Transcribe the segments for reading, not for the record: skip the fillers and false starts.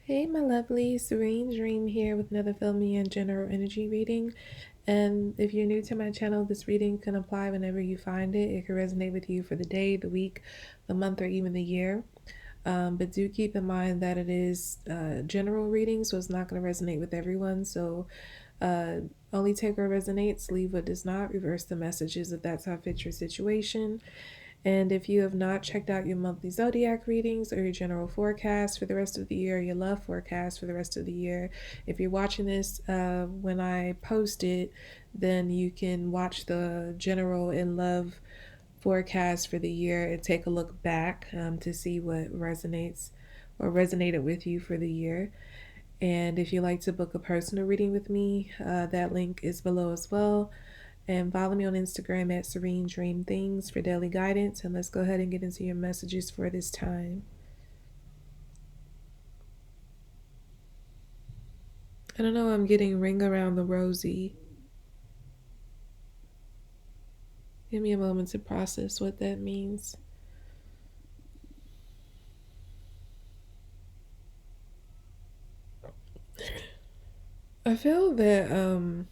Hey, my lovely Serene Dream here with another Fill Me In General Energy reading. And if you're new to my channel, this reading can apply whenever you find it. It can resonate with you for the day, the week, the month, or even the year. But do keep in mind that it is general reading, so it's not going to resonate with everyone. So uh, only take what resonates, leave what does not, reverse the messages if that's how fits your situation. And if you have not checked out your monthly Zodiac readings or your general forecast for the rest of the year, your love forecast for the rest of the year, if you're watching this when I post it, then you can watch the general and love forecast for the year and take a look back to see what resonates or resonated with you for the year. And if you like to book a personal reading with me, that link is below as well. And follow me on Instagram at Serene Dream Things for daily guidance. And let's go ahead and get into your messages for this time. I don't know, I'm getting ring around the rosy. Give me a moment to process what that means. I feel that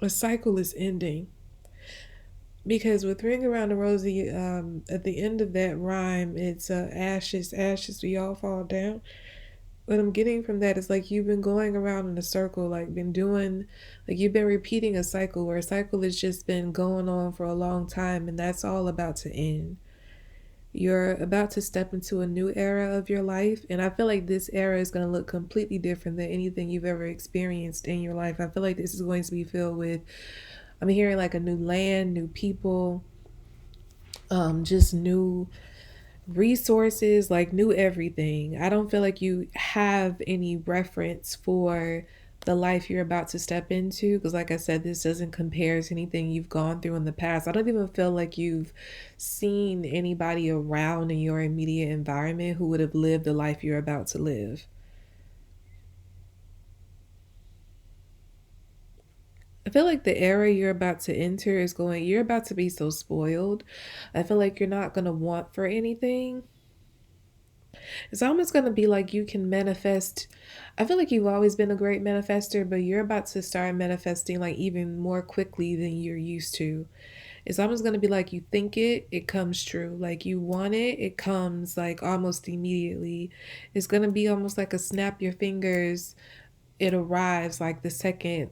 a cycle is ending because with ring around the rosy, at the end of that rhyme, it's ashes, ashes, we all fall down. What I'm getting from that is like you've been going around in a circle, like been doing, like you've been repeating a cycle where a cycle has just been going on for a long time, and that's all about to end. You're about to step into a new era of your life, and I feel like this era is going to look completely different than anything you've ever experienced in your life. I feel like this is going to be filled with, I'm hearing like a new land, new people, just new resources, like new everything. I don't feel like you have any reference for the life you're about to step into because like I said, this doesn't compare to anything you've gone through in the past. I don't even feel like you've seen anybody around in your immediate environment who would have lived the life you're about to live. I feel like the era you're about to enter is going, you're about to be so spoiled. I feel like you're not going to want for anything. It's almost going to be like you can manifest. I feel like you've always been a great manifester, but you're about to start manifesting like even more quickly than you're used to. It's almost going to be like you think it, it comes true. Like you want it, it comes like almost immediately. It's going to be almost like a snap your fingers, it arrives like the second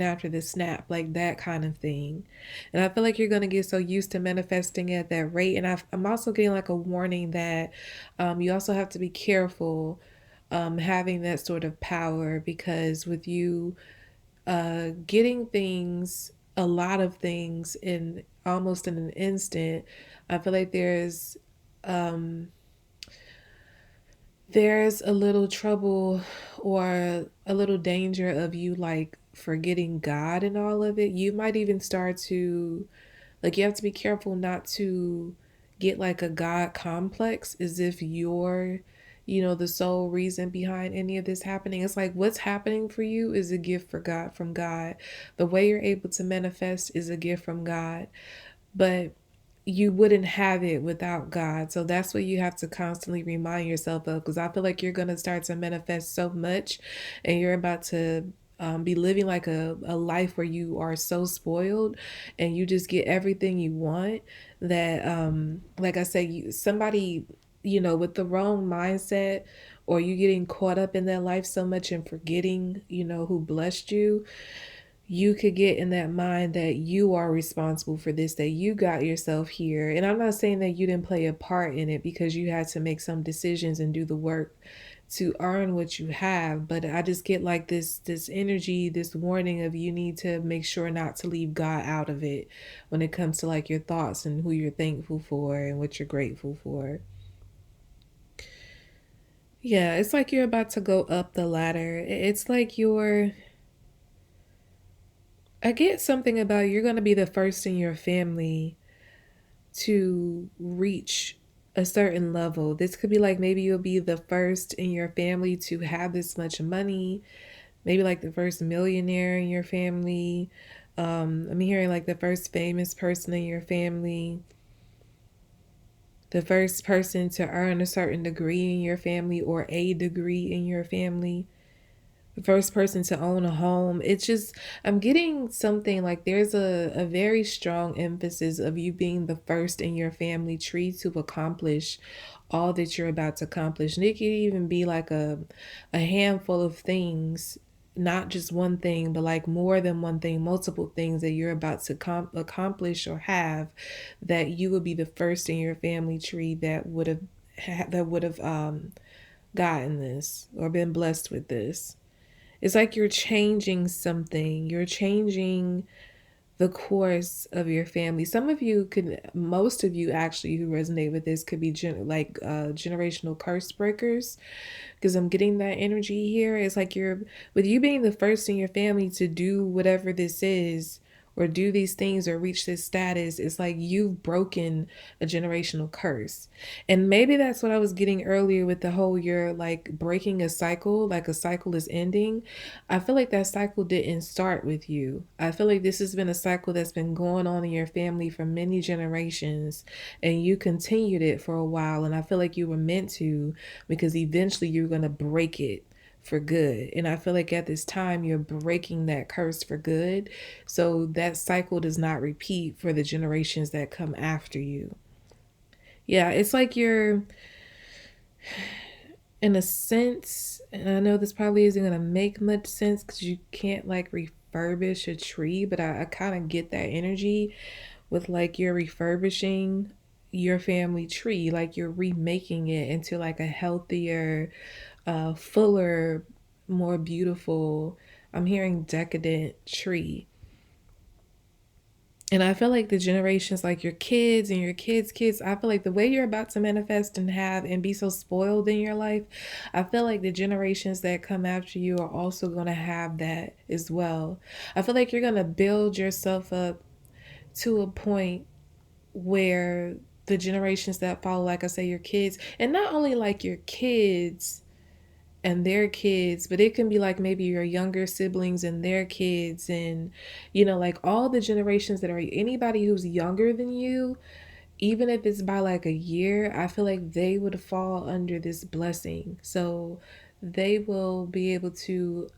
after the snap, like that kind of thing. And I feel like you're going to get so used to manifesting at that rate. And I'm also getting like a warning that you also have to be careful having that sort of power, because with you getting things, a lot of things in almost in an instant, I feel like um there's a little trouble or a little danger of you like forgetting God and all of it. You might even start to, like, you have to be careful not to get like a God complex as if you're, the sole reason behind any of this happening. It's like what's happening for you is a gift for God from God. The way you're able to manifest is a gift from God. But you wouldn't have it without God. So that's what you have to constantly remind yourself of, because I feel like you're going to start to manifest so much and you're about to be living like a life where you are so spoiled and you just get everything you want that, like I say, somebody, with the wrong mindset, or you getting caught up in that life so much and forgetting, who blessed you, you could get in that mind that you are responsible for this, that you got yourself here. And I'm not saying that you didn't play a part in it because you had to make some decisions and do the work to earn what you have, but I just get like this energy, this warning of you need to make sure not to leave God out of it when it comes to like your thoughts and who you're thankful for and what you're grateful for. Yeah, it's like you're about to go up the ladder. It's like I get something about you're going to be the first in your family to reach a certain level. This could be like maybe you'll be the first in your family to have this much money, maybe like the first millionaire in your family. I'm hearing like the first famous person in your family. the first person to earn a certain degree in your family or a degree in your family, the first person to own a home. It's just, I'm getting something like there's a very strong emphasis of you being the first in your family tree to accomplish all that you're about to accomplish. And it could even be like a handful of things, not just one thing, but like more than one thing, multiple things that you're about to accomplish or have, that you would be the first in your family tree that would have gotten this or been blessed with this. It's like you're changing something. You're changing the course of your family. Some of you could, most of you actually who resonate with this could be generational curse breakers, because I'm getting that energy here. It's like you're, with you being the first in your family to do whatever this is, or do these things or reach this status, it's like you've broken a generational curse. And maybe that's what I was getting earlier with the whole you're like breaking a cycle, like a cycle is ending. I feel like that cycle didn't start with you. I feel like this has been a cycle that's been going on in your family for many generations, and you continued it for a while. And I feel like you were meant to, because eventually you're going to break it for good. And I feel like at this time you're breaking that curse for good. So that cycle does not repeat for the generations that come after you. Yeah, it's like you're, in a sense, and I know this probably isn't going to make much sense because you can't like refurbish a tree, but I kind of get that energy with like you're refurbishing your family tree, like you're remaking it into like a healthier, fuller, more beautiful, I'm hearing decadent tree. And I feel like the generations, like your kids and your kids, I feel like the way you're about to manifest and have and be so spoiled in your life, I feel like the generations that come after you are also going to have that as well. I feel like you're going to build yourself up to a point where the generations that follow, like I say, your kids, and not only like your kids and their kids, but it can be like maybe your younger siblings and their kids, and like all the generations that are anybody who's younger than you, even if it's by like a year, I feel like they would fall under this blessing. So they will be able to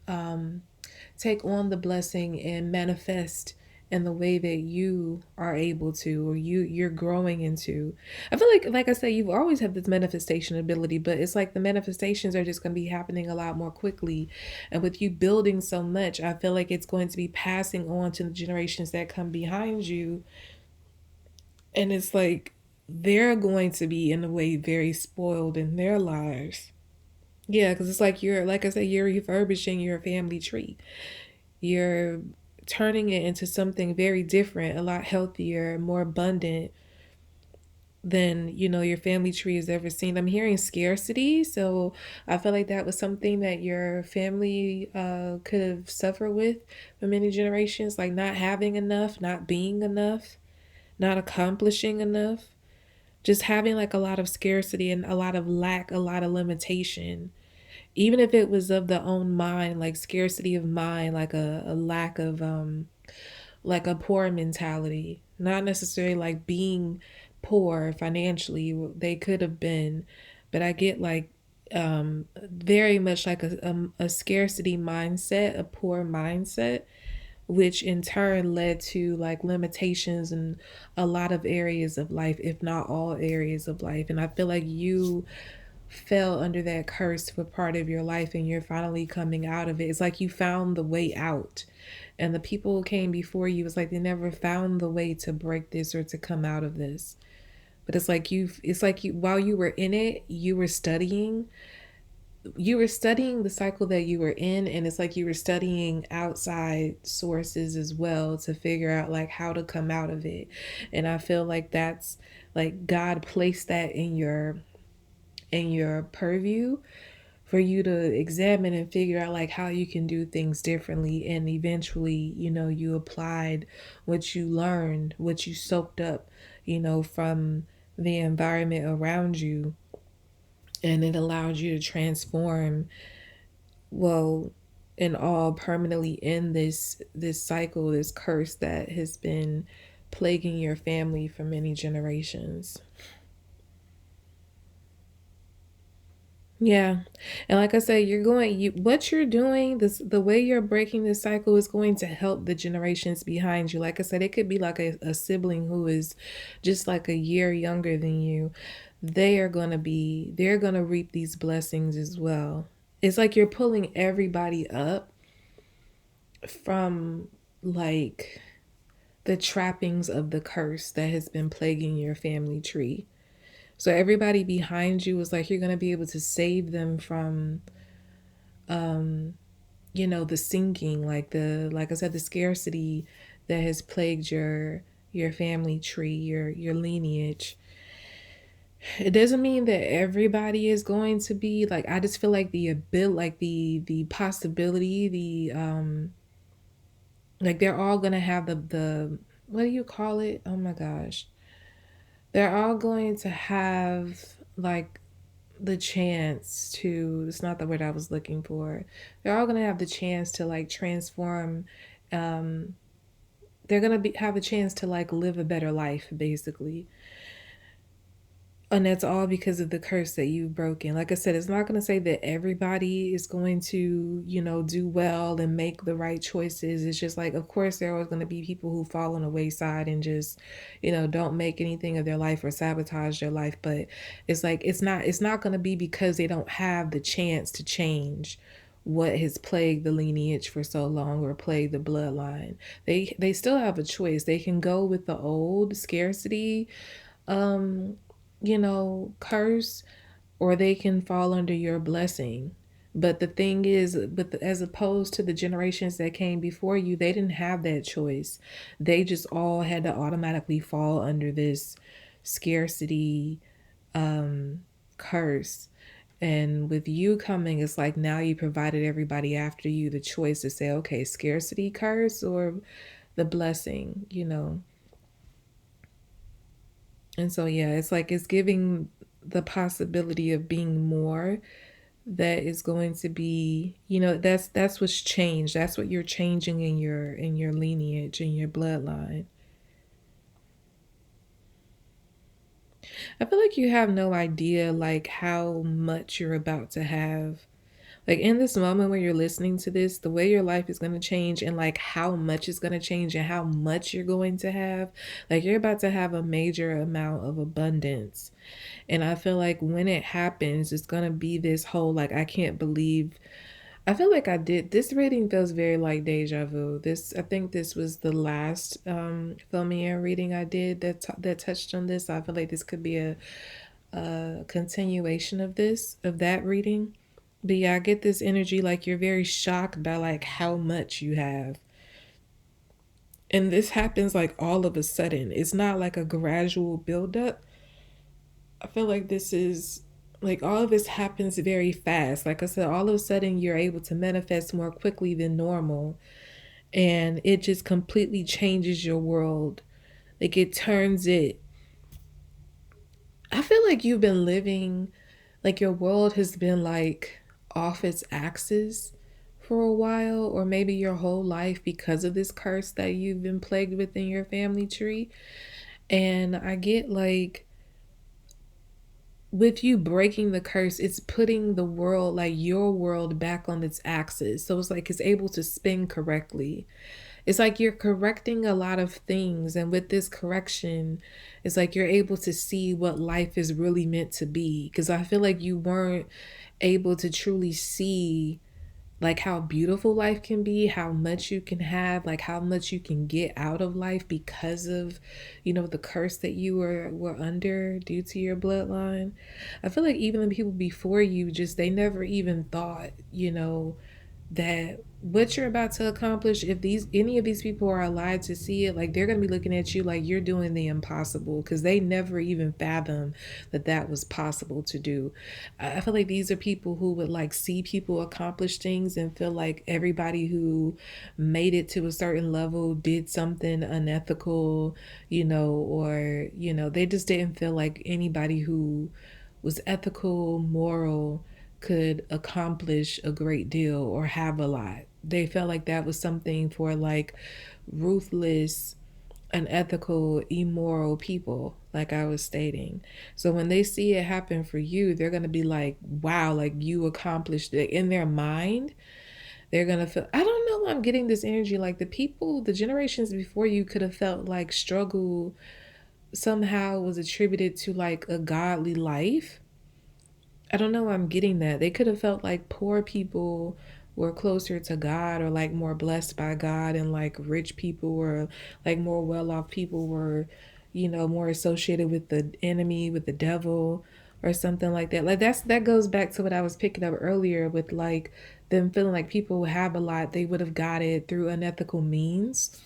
take on the blessing and manifest in the way that you are able to, or you're growing into. I feel like I said, you've always had this manifestation ability, but it's like the manifestations are just going to be happening a lot more quickly. And with you building so much, I feel like it's going to be passing on to the generations that come behind you. And it's like they're going to be in a way very spoiled in their lives. Yeah, because it's like you're, like I said, you're refurbishing your family tree. You're turning it into something very different, a lot healthier, more abundant than, your family tree has ever seen. I'm hearing scarcity, so I feel like that was something that your family could have suffered with for many generations, like not having enough, not being enough, not accomplishing enough, just having like a lot of scarcity and a lot of lack, a lot of limitation. Even if it was of the own mind, like scarcity of mind, like a lack of like a poor mentality, not necessarily like being poor financially, they could have been, but I get like very much like a scarcity mindset, a poor mindset, which in turn led to like limitations in a lot of areas of life, if not all areas of life. And I feel like you fell under that curse for part of your life and you're finally coming out of it. It's like you found the way out. And the people who came before you, it's like they never found the way to break this or to come out of this. But it's like you, while you were in it, you were studying the cycle that you were in, and it's like you were studying outside sources as well to figure out like how to come out of it. And I feel like that's like God placed that in your purview for you to examine and figure out like how you can do things differently. And eventually, you applied what you learned, what you soaked up, from the environment around you, and it allowed you to transform, well, and all permanently in this cycle, this curse that has been plaguing your family for many generations. Yeah. And like I said, what you're doing, the way you're breaking this cycle is going to help the generations behind you. Like I said, it could be like a sibling who is just like a year younger than you. They're gonna reap these blessings as well. It's like you're pulling everybody up from like the trappings of the curse that has been plaguing your family tree. So everybody behind you is like you're gonna be able to save them from the sinking, like I said, the scarcity that has plagued your family tree, your lineage. It doesn't mean that everybody is going to be like, I just feel like the possibility, like they're all gonna have the what do you call it? Oh my gosh. They're all going to have like the chance to, it's not the word I was looking for. They're all going to have the chance to like transform. um they're going to be have a chance to like live a better life basically. And that's all because of the curse that you've broken. Like I said, it's not going to say that everybody is going to, do well and make the right choices. It's just like, of course, there are always going to be people who fall on the wayside and just, don't make anything of their life or sabotage their life. But it's like, it's not going to be because they don't have the chance to change what has plagued the lineage for so long or plagued the bloodline. They still have a choice. They can go with the old scarcity um curse, or they can fall under your blessing. But the thing is, as opposed to the generations that came before you, they didn't have that choice. They just all had to automatically fall under this scarcity curse. And with you coming, it's like now you provided everybody after you the choice to say, okay, scarcity curse or the blessing. And so yeah, it's like it's giving the possibility of being more that is going to be, that's what's changed. That's what you're changing in your lineage, in your bloodline. I feel like you have no idea like how much you're about to have. Like in this moment where you're listening to this, the way your life is going to change and like how much is going to change and how much you're going to have. Like you're about to have a major amount of abundance. And I feel like when it happens, it's gonna be this whole like I can't believe. I feel like I did this reading feels very like deja vu. I think this was the last Filmier reading I did that touched on this. I feel like this could be a continuation of that reading. But yeah, I get this energy like you're very shocked by like how much you have. And this happens like all of a sudden. It's not like a gradual buildup. I feel like this is like all of this happens very fast. Like I said, all of a sudden you're able to manifest more quickly than normal. And it just completely changes your world. Like it turns it. I feel like you've been living, like your world has been like off its axis for a while, or maybe your whole life because of this curse that you've been plagued with in your family tree. And I get like with you breaking the curse, it's putting the world, like your world, back on its axis. So it's like it's able to spin correctly. It's like you're correcting a lot of things. And with this correction, it's like you're able to see what life is really meant to be. Because I feel like you weren't able to truly see like how beautiful life can be, how much you can have, like how much you can get out of life because of, the curse that you were under due to your bloodline. I feel like even the people before you just they never even thought, that what you're about to accomplish, if these any of these people are alive to see it, like they're gonna be looking at you like you're doing the impossible because they never even fathom that that was possible to do. I feel like these are people who would like see people accomplish things and feel like everybody who made it to a certain level did something unethical, or they just didn't feel like anybody who was ethical, moral, could accomplish a great deal or have a lot. They felt like that was something for like ruthless, unethical, immoral people, like I was stating. So when they see it happen for you, they're going to be like, wow, like you accomplished it. In their mind, they're going to feel, I don't know, I'm getting this energy like the people, the generations before you could have felt like struggle somehow was attributed to like a godly life. I don't know, I'm getting that. They could have felt like poor people were closer to God or like more blessed by God, and like rich people or like more well off people were, more associated with the enemy, with the devil or something like that. Like that goes back to what I was picking up earlier with like them feeling like people who have a lot, they would have got it through unethical means.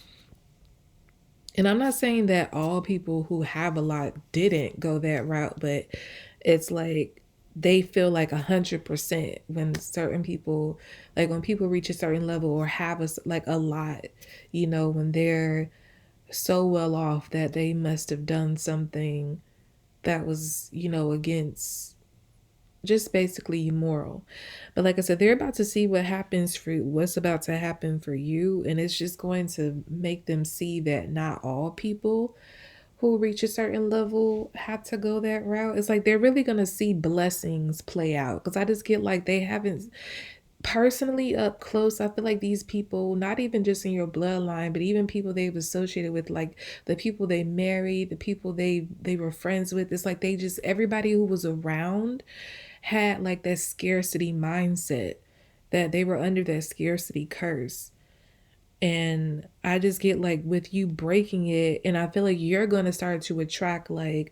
And I'm not saying that all people who have a lot didn't go that route, but it's like they feel like 100% when certain people, like when people reach a certain level or have like a lot, when they're so well off that they must have done something that was, against just basically immoral. But like I said, they're about to see what's about to happen for you, and it's just going to make them see that not all people who reach a certain level have to go that route. It's like they're really going to see blessings play out, because I just get like they haven't personally up close. I feel like these people, not even just in your bloodline, but even people they've associated with, like the people they married, the people they were friends with, it's like they just, everybody who was around had like that scarcity mindset, that they were under that scarcity curse. And I just get like with you breaking it, and I feel like you're going to start to attract like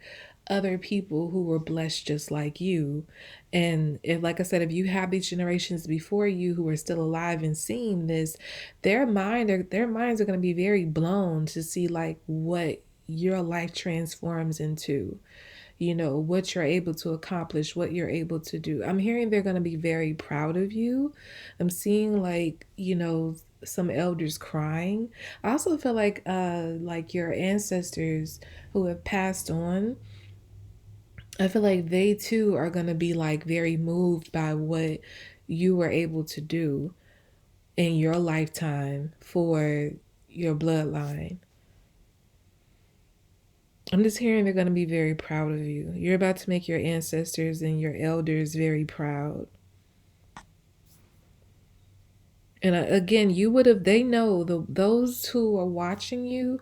other people who were blessed just like you. And if, like I said, if you have these generations before you who are still alive and seeing this, their minds are going to be very blown to see like what your life transforms into, what you're able to accomplish, what you're able to do. I'm hearing they're going to be very proud of you. I'm seeing like, some elders crying. I also feel like your ancestors who have passed on, I feel like they too are going to be like very moved by what you were able to do in your lifetime for your bloodline. I'm just hearing they're going to be very proud of you. You're about to make your ancestors and your elders very proud. And again, you would have, they know, those who are watching you,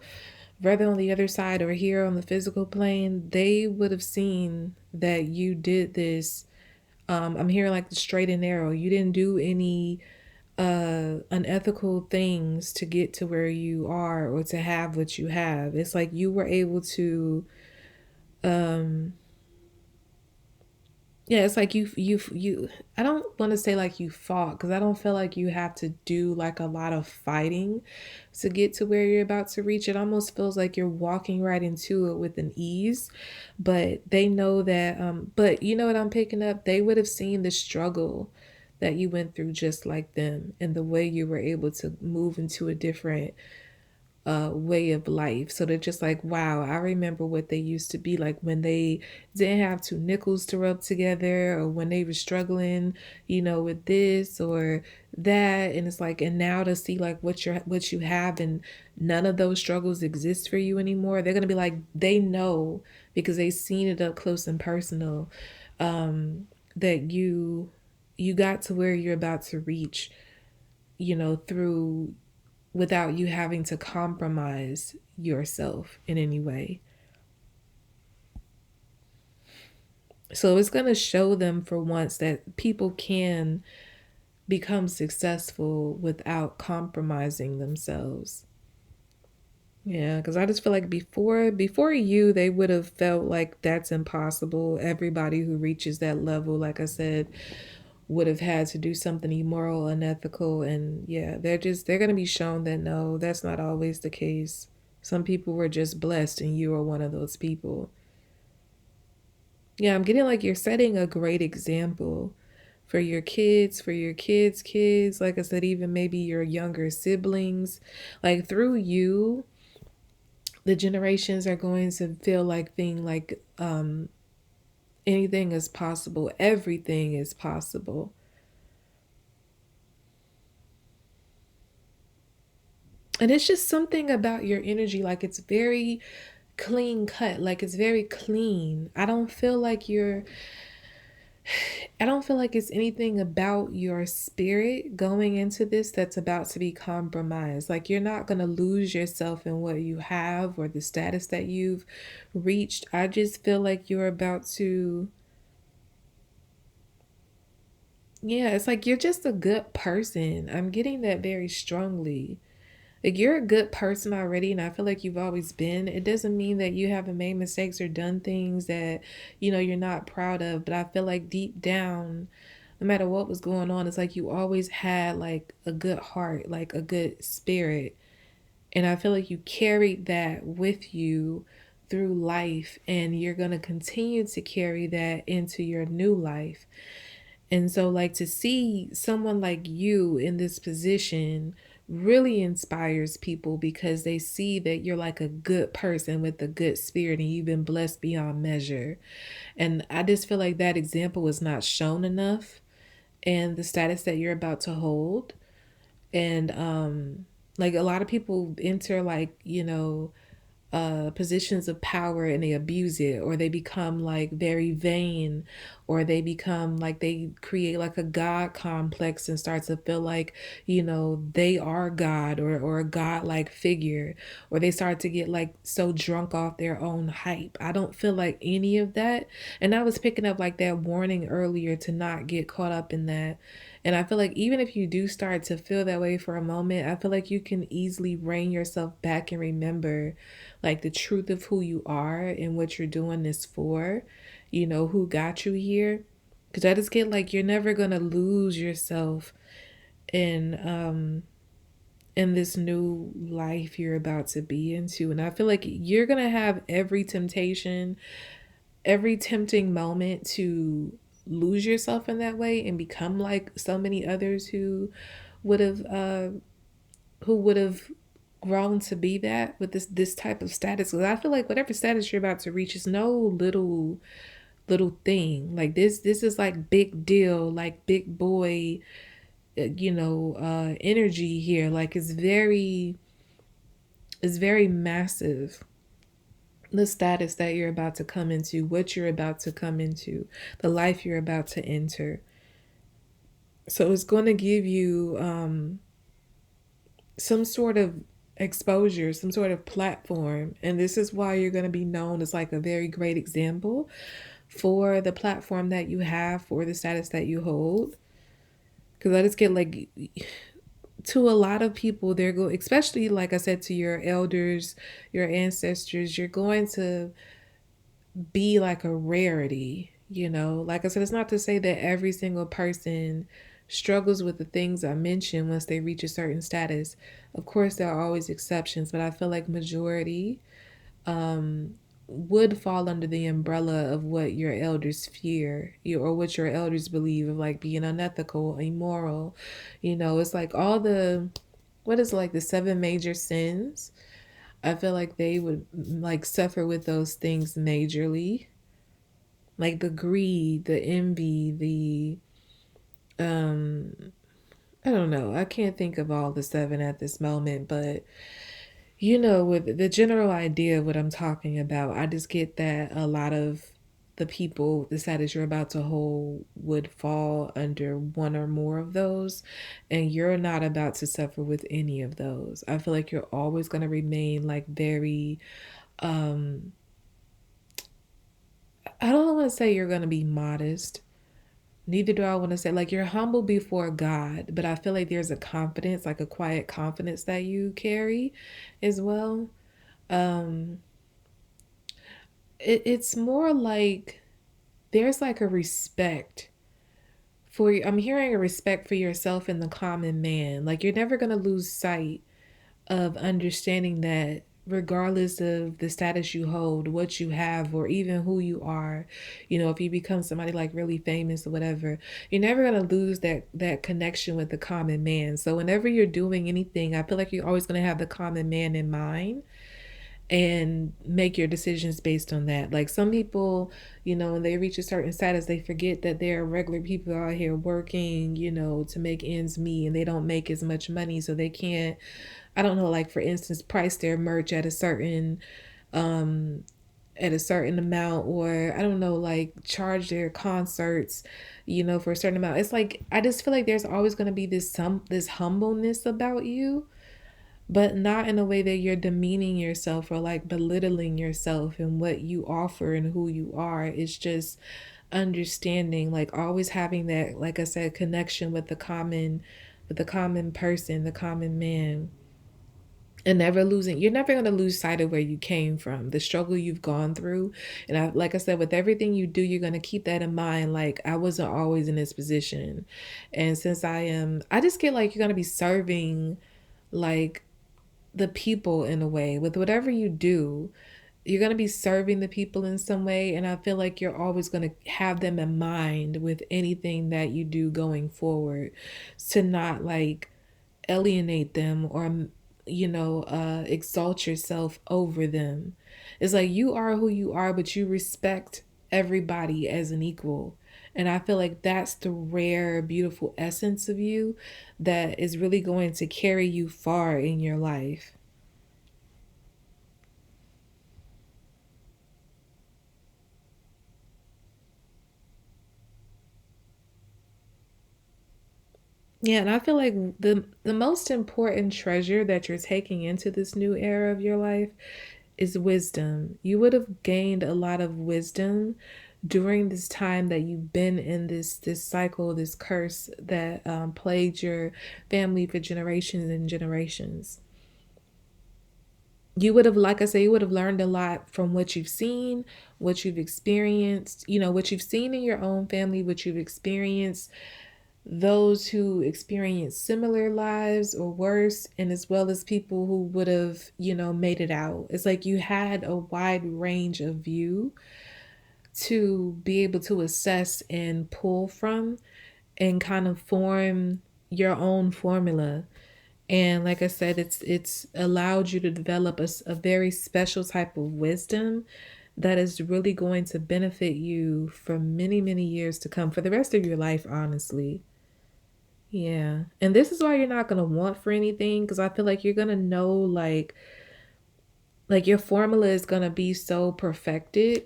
whether on the other side or here on the physical plane, they would have seen that you did this. I'm hearing like the straight and narrow. You didn't do any unethical things to get to where you are or to have what you have. It's like you were able to um yeah, it's like you I don't want to say like you fought, because I don't feel like you have to do like a lot of fighting to get to where you're about to reach. It almost feels like you're walking right into it with an ease. But they know that but you know what I'm picking up? They would have seen the struggle that you went through just like them, and the way you were able to move into a different way of life. So they're just like, wow, I remember what they used to be like when they didn't have two nickels to rub together, or when they were struggling, with this or that. And it's like, and now to see like what you have, and none of those struggles exist for you anymore. They're gonna be like, they know, because they've seen it up close and personal, that you got to where you're about to reach, through, without you having to compromise yourself in any way. So it's going to show them for once that people can become successful without compromising themselves. Yeah, because I just feel like before you, they would have felt like that's impossible. Everybody who reaches that level, like I said, would have had to do something immoral, unethical, and yeah, they're gonna be shown that no, that's not always the case. Some people were just blessed, and you are one of those people. Yeah, I'm getting like you're setting a great example for your kids, for your kids' kids. Like I said, even maybe your younger siblings. Like through you, the generations are going to feel like being like anything is possible, everything is possible. And it's just something about your energy, like it's very clean cut, like it's very clean. I don't feel like it's anything about your spirit going into this that's about to be compromised. Like you're not going to lose yourself in what you have or the status that you've reached. I just feel like you're about to, yeah, it's like you're just a good person. I'm getting that very strongly. Like you're a good person already, and I feel like you've always been. It doesn't mean that you haven't made mistakes or done things that, you're not proud of. But I feel like deep down, no matter what was going on, it's like you always had like a good heart, like a good spirit. And I feel like you carried that with you through life, and you're going to continue to carry that into your new life. And so, like, to see someone like you in this position really inspires people because they see that you're like a good person with a good spirit and you've been blessed beyond measure. And I just feel like that example was not shown enough in the status that you're about to hold. And like a lot of people enter like, positions of power and they abuse it, or they become like very vain, or they become like they create like a god complex and start to feel like they are god, or a god-like figure, or they start to get like so drunk off their own hype. I don't feel like any of that, and I was picking up like that warning earlier to not get caught up in that. And I feel like even if you do start to feel that way for a moment, I feel like you can easily rein yourself back and remember like the truth of who you are and what you're doing this for, who got you here. Because I just get like you're never gonna lose yourself in in this new life you're about to be into. And I feel like you're gonna have every temptation, every tempting moment to lose yourself in that way and become like so many others would have uh who would have grown to be that with this type of status. Because I feel like whatever status you're about to reach is no little thing. Like this is like big deal, like big boy, energy here. Like it's very massive. The status that you're about to come into, what you're about to come into, the life you're about to enter. So it's going to give you some sort of exposure, some sort of platform. And this is why you're going to be known as like a very great example for the platform that you have, for the status that you hold. Because I just get like, to a lot of people, they're going, especially like I said, to your elders, your ancestors, you're going to be like a rarity. Like I said, it's not to say that every single person struggles with the things I mentioned once they reach a certain status. Of course, there are always exceptions, but I feel like majority um, would fall under the umbrella of what your elders fear, or what your elders believe of like being unethical, immoral. It's like all the, what is like the seven major sins. I feel like they would like suffer with those things majorly, like the greed, the envy, um I don't know. I can't think of all the seven at this moment, but with the general idea of what I'm talking about, I just get that a lot of the people the status you're about to hold would fall under one or more of those, and you're not about to suffer with any of those. I feel like you're always going to remain like very um I don't want to say you're going to be modest. Neither do I want to say like you're humble before God, but I feel like there's a confidence, like a quiet confidence that you carry as well. Um, it's more like there's like a respect for you. I'm hearing a respect for yourself and the common man. Like you're never gonna lose sight of understanding that regardless of the status you hold, what you have, or even who you are, if you become somebody like really famous or whatever, you're never going to lose that connection with the common man. So whenever you're doing anything, I feel like you're always going to have the common man in mind. and make your decisions based on that. Like some people, when they reach a certain status, they forget that there are regular people out here working, to make ends meet, and they don't make as much money, so they can't, I don't know, like for instance, price their merch um at a certain amount, or I don't know, like charge their concerts, for a certain amount. It's like I just feel like there's always going to be this humbleness about you, but not in a way that you're demeaning yourself or like belittling yourself and what you offer and who you are. It's just understanding, like always having that, like I said, connection with the common person, the common man, and never losing, you're never going to lose sight of where you came from, the struggle you've gone through. And like I said, with everything you do, you're going to keep that in mind. Like I wasn't always in this position, and since I just get like you're going to be serving, like, the people in a way. With whatever you do, you're going to be serving the people in some way, and I feel like you're always going to have them in mind with anything that you do going forward, to not like alienate them or exalt yourself over them. It's like you are who you are, but you respect everybody as an equal. And I feel like that's the rare, beautiful essence of you that is really going to carry you far in your life. Yeah, and I feel like the most important treasure that you're taking into this new era of your life is wisdom. You would have gained a lot of wisdom during this time that you've been in this cycle, this curse that plagued your family for generations and generations. You would have, like I say, you would have learned a lot from what you've seen, what you've experienced, what you've seen in your own family, what you've experienced, those who experience similar lives or worse, and as well as people who would have, made it out. It's like you had a wide range of view to be able to assess and pull from and kind of form your own formula. And like I said, it's allowed you to develop a very special type of wisdom that is really going to benefit you for many, many years to come, for the rest of your life, honestly. Yeah. And this is why you're not going to want for anything, because I feel like you're going to know, like your formula is going to be so perfected,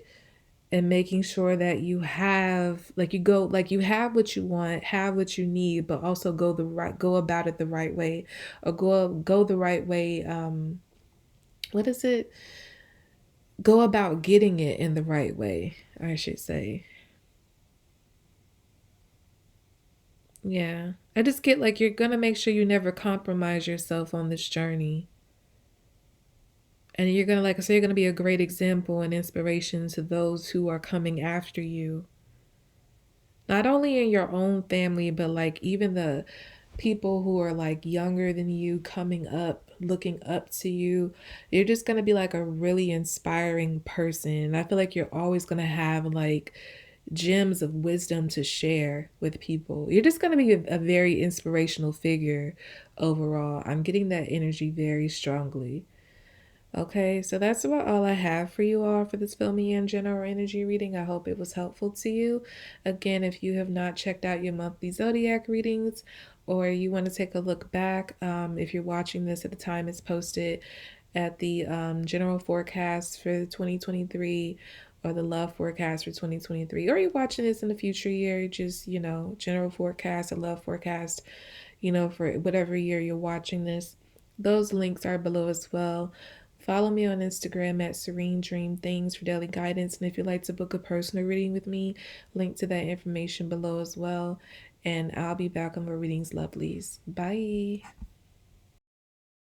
and making sure that you have, like, you have what you want, have what you need, but also go about it the right way, or go the right way. What is it? Go about getting it in the right way, I should say. Yeah. I just get like you're gonna make sure you never compromise yourself on this journey. And you're gonna, like I say, you're gonna be a great example and inspiration to those who are coming after you. Not only in your own family, but like even the people who are like younger than you, coming up, looking up to you. You're just gonna be like a really inspiring person. I feel like you're always gonna have like gems of wisdom to share with people. You're just going to be a very inspirational figure overall. I'm getting that energy very strongly. Okay, so that's about all I have for you all for this filmy and general energy reading. I hope it was helpful to you. Again, if you have not checked out your monthly zodiac readings, or you want to take a look back, if you're watching this at the time it's posted, at the general forecast for 2023, or the love forecast for 2023, or you're watching this in the future year, just, general forecast, a love forecast, for whatever year you're watching this. Those links are below as well. Follow me on Instagram at Serene Dream Things for daily guidance. And if you'd like to book a personal reading with me, link to that information below as well. And I'll be back on more readings, lovelies. Bye.